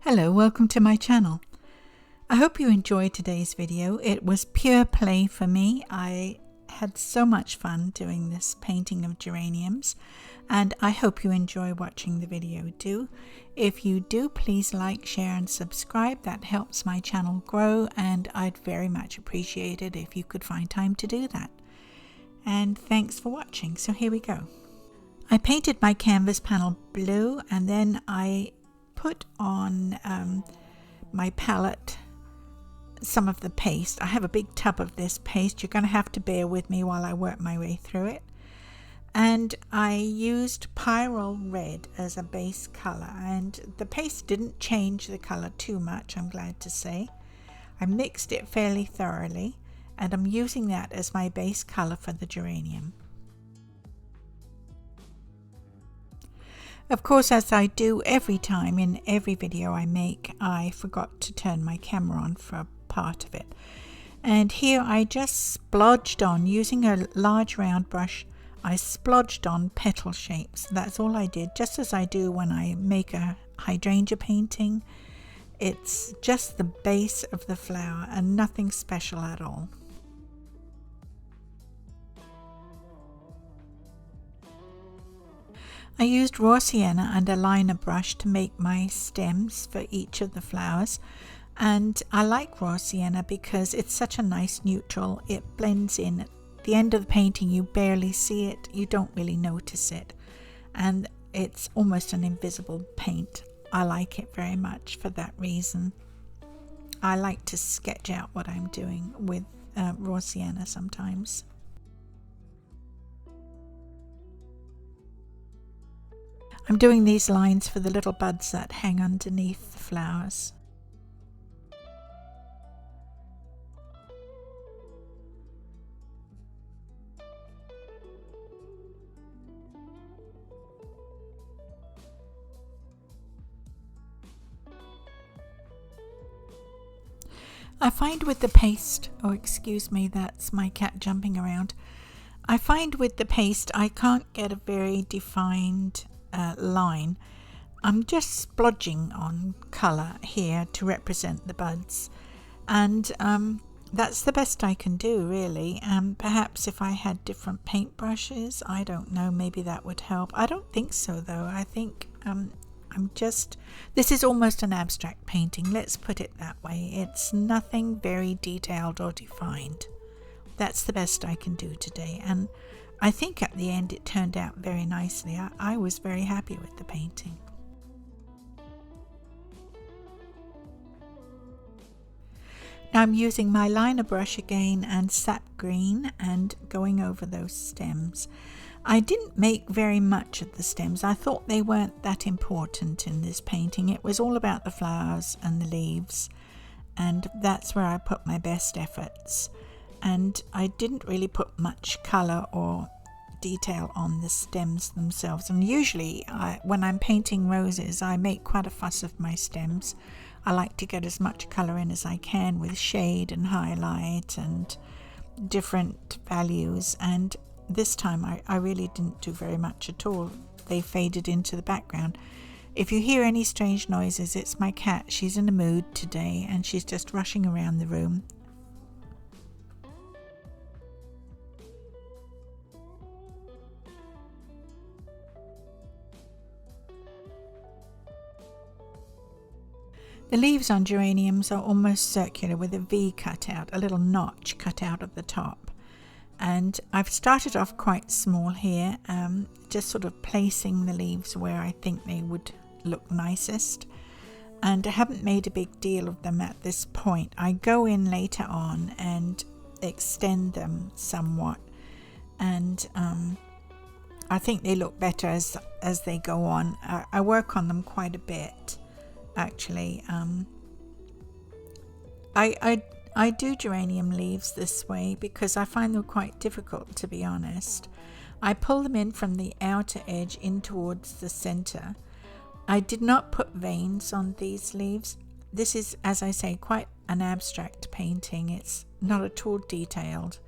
Hello, welcome to my channel. I hope you enjoyed today's video. It was pure play for me. I had so much fun doing this painting of geraniums, and I hope you enjoy watching the video too. If you do, please like, share and subscribe. That helps my channel grow, and I'd very much appreciate it if you could find time to do that. And thanks for watching. So here we go. I painted my canvas panel blue, and then I put on my palette some of the paste. I have a big tub of this paste. You're going to have to bear with me while I work my way through it. And I used Pyrrole Red as a base color, and the paste didn't change the color too much, I'm glad to say. I mixed it fairly thoroughly, and I'm using that as my base color for the geranium. Of course, as I do every time in every video I make, I forgot to turn my camera on for a part of it. And here I just splodged on, using a large round brush, I splodged on petal shapes. That's all I did, just as I do when I make a hydrangea painting. It's just the base of the flower and nothing special at all. I used raw sienna and a liner brush to make my stems for each of the flowers, and I like raw sienna because it's such a nice neutral. It blends in. At the end of the painting you barely see it, you don't really notice it, and it's almost an invisible paint. I like it very much for that reason. I like to sketch out what I'm doing with raw sienna sometimes. I'm doing these lines for the little buds that hang underneath the flowers. I find with the paste, oh excuse me, that's my cat jumping around. I find with the paste I can't get a very defined line. I'm just splodging on colour here to represent the buds, and that's the best I can do really. Perhaps if I had different paintbrushes, I don't know, maybe that would help. I don't think so though. I think this is almost an abstract painting, let's put it that way. It's nothing very detailed or defined. That's the best I can do today, and I think at the end it turned out very nicely. I was very happy with the painting. Now I'm using my liner brush again and sap green and going over those stems. I didn't make very much of the stems. I thought they weren't that important in this painting. It was all about the flowers and the leaves, and that's where I put my best efforts. And I didn't really put much colour or detail on the stems themselves. And usually when I'm painting roses, I make quite a fuss of my stems. I like to get as much colour in as I can with shade and highlight and different values, and this time I really didn't do very much at all. They faded into the background. If you hear any strange noises, it's my cat. She's in a mood today and she's just rushing around the room. The leaves on geraniums are almost circular with a V cut out, a little notch cut out of the top. And I've started off quite small here, just sort of placing the leaves where I think they would look nicest. And I haven't made a big deal of them at this point. I go in later on and extend them somewhat. And I think they look better as they go on. I work on them quite a bit. Actually, I do geranium leaves this way because I find them quite difficult, to be honest. I pull them in from the outer edge in towards the center. I did not put veins on these leaves. This is, as I say, quite an abstract painting. It's not at all detailed.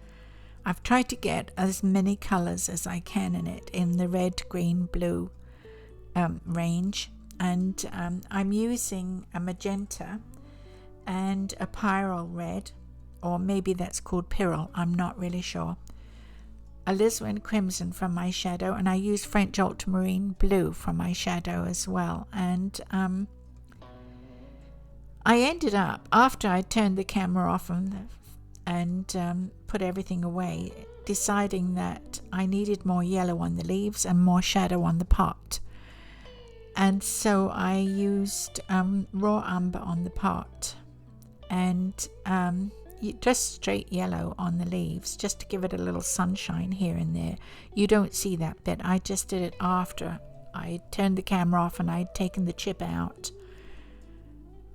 I've tried to get as many colors as I can in it, in the red, green, blue range. and I'm using a magenta and a pyrrole red, or maybe that's called pyrrole, I'm not really sure. Alizarin crimson from my shadow, and I use French ultramarine blue from my shadow as well. And I ended up, after I turned the camera off and put everything away, deciding that I needed more yellow on the leaves and more shadow on the pot. And so I used raw umber on the pot and just straight yellow on the leaves, just to give it a little sunshine here and there. You don't see that bit. I just did it after I turned the camera off and I'd taken the chip out.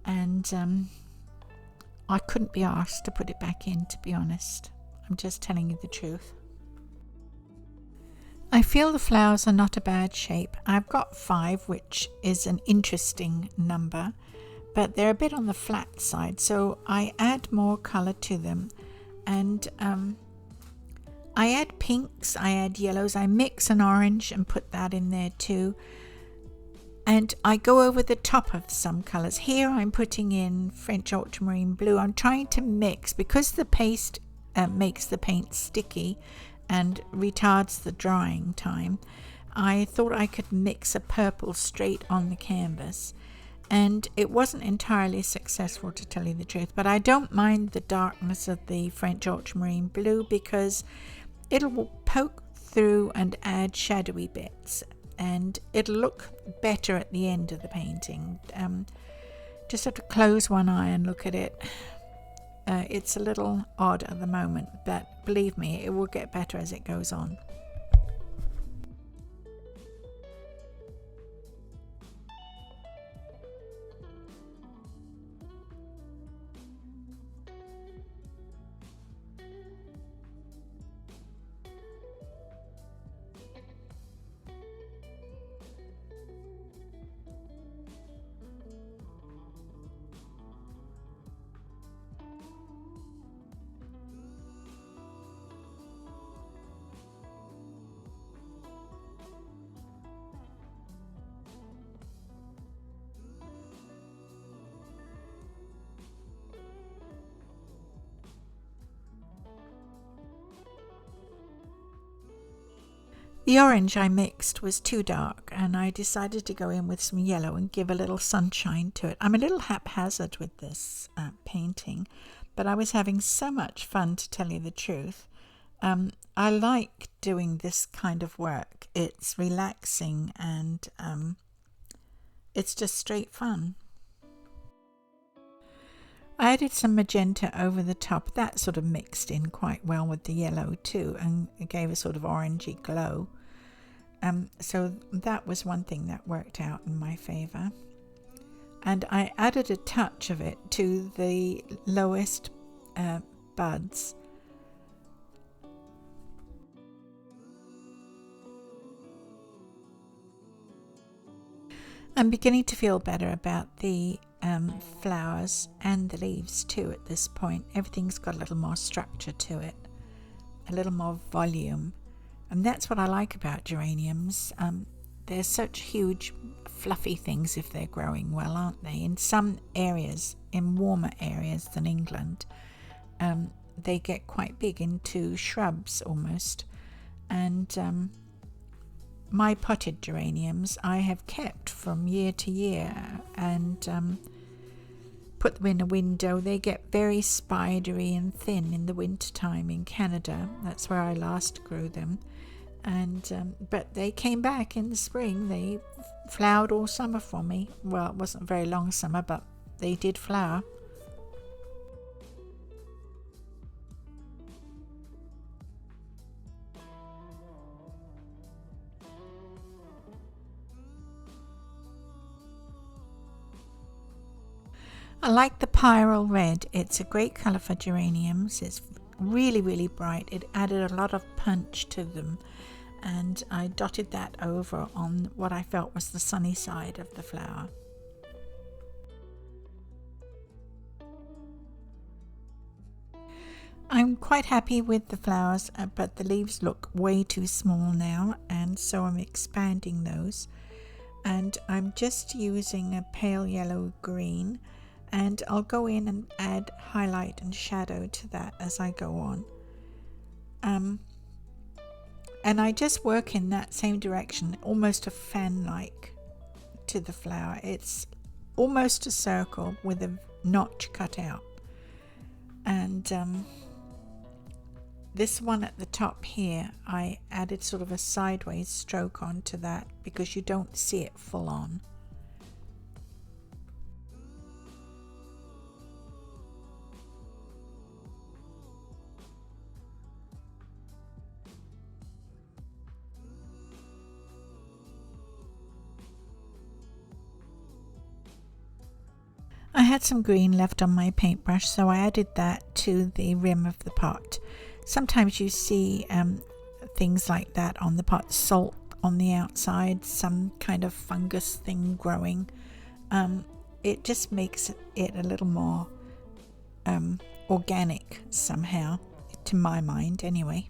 And I couldn't be asked to put it back in, to be honest. I'm just telling you the truth. I feel the flowers are not a bad shape. I've got 5, which is an interesting number, but they're a bit on the flat side, so I add more colour to them. And I add pinks, I add yellows, I mix an orange and put that in there too. And I go over the top of some colours. Here I'm putting in French ultramarine blue. I'm trying to mix, because the paste makes the paint sticky and retards the drying time. I thought I could mix a purple straight on the canvas, and it wasn't entirely successful, to tell you the truth, but I don't mind the darkness of the French ultramarine blue because it'll poke through and add shadowy bits, and it'll look better at the end of the painting. Just have to close one eye and look at it. It's a little odd at the moment, but believe me, it will get better as it goes on. The orange I mixed was too dark, and I decided to go in with some yellow and give a little sunshine to it. I'm a little haphazard with this painting, but I was having so much fun, to tell you the truth. I like doing this kind of work. It's relaxing and it's just straight fun. I added some magenta over the top. That sort of mixed in quite well with the yellow too, and it gave a sort of orangey glow. So that was one thing that worked out in my favour. And I added a touch of it to the lowest buds. I'm beginning to feel better about the flowers and the leaves too at this point. Everything's got a little more structure to it, a little more volume, and that's what I like about geraniums. They're such huge fluffy things if they're growing well, aren't they? In some areas, in warmer areas than England, they get quite big into shrubs almost. And my potted geraniums I have kept from year to year and put them in a window. They get very spidery and thin in the winter time in Canada. That's where I last grew them. And but they came back in the spring. They flowered all summer for me. Well, it wasn't a very long summer, but they did flower. I like the pyrrole red. It's a great colour for geraniums. It's really, really bright. It added a lot of punch to them, and I dotted that over on what I felt was the sunny side of the flower. I'm quite happy with the flowers, but the leaves look way too small now, and so I'm expanding those. and I'm just using a pale yellow green, and I'll go in and add highlight and shadow to that as I go on. And I just work in that same direction, almost a fan-like to the flower. It's almost a circle with a notch cut out. And this one at the top here, I added sort of a sideways stroke onto that because you don't see it full on. I had some green left on my paintbrush, so I added that to the rim of the pot. Sometimes you see things like that on the pot, salt on the outside, some kind of fungus thing growing. It just makes it a little more organic somehow, to my mind anyway.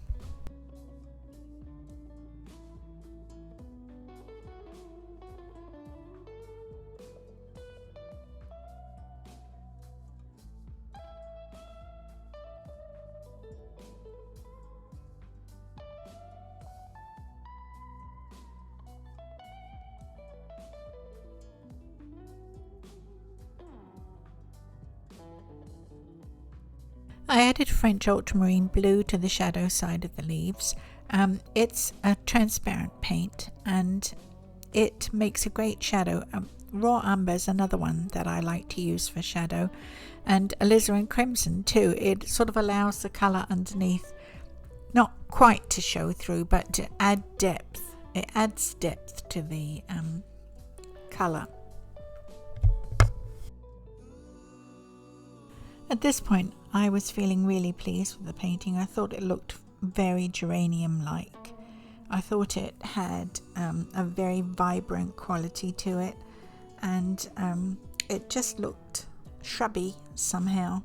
I added French ultramarine blue to the shadow side of the leaves. It's a transparent paint and it makes a great shadow. Raw umber is another one that I like to use for shadow, and alizarin crimson too. It sort of allows the colour underneath not quite to show through, but to add depth. It adds depth to the colour. At this point, I was feeling really pleased with the painting. I thought it looked very geranium-like. I thought it had a very vibrant quality to it, and it just looked shrubby somehow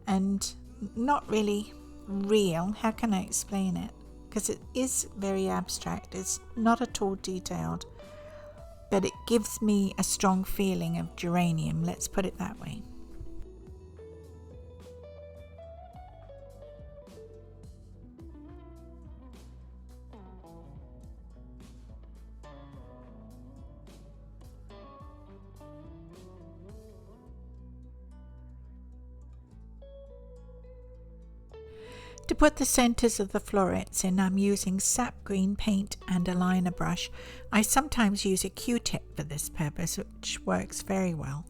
and not really real. How can I explain it? Because it is very abstract. It's not at all detailed, but it gives me a strong feeling of geranium, let's put it that way. To put the centers of the florets in, I'm using sap green paint and a liner brush. I sometimes use a Q-tip for this purpose, which works very well.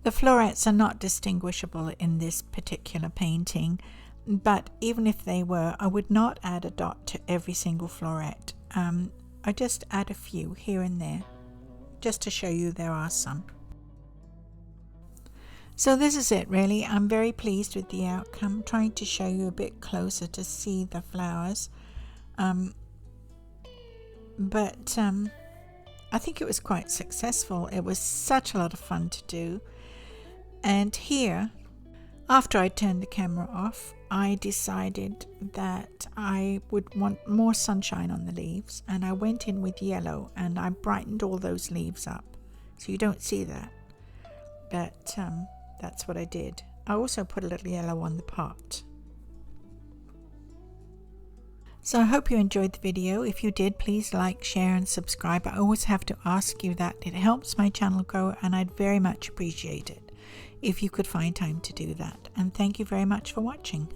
The florets are not distinguishable in this particular painting, but even if they were, I would not add a dot to every single floret. I just add a few here and there, just to show you there are some. So this is it really. I'm very pleased with the outcome. I'm trying to show you a bit closer to see the flowers. But I think it was quite successful. It was such a lot of fun to do. And here, after I turned the camera off, I decided that I would want more sunshine on the leaves, and I went in with yellow and I brightened all those leaves up. So you don't see that. But that's what I did. I also put a little yellow on the pot. So I hope you enjoyed the video. If you did, please like, share and subscribe. I always have to ask you that. It helps my channel grow and I'd very much appreciate it if you could find time to do that. And thank you very much for watching.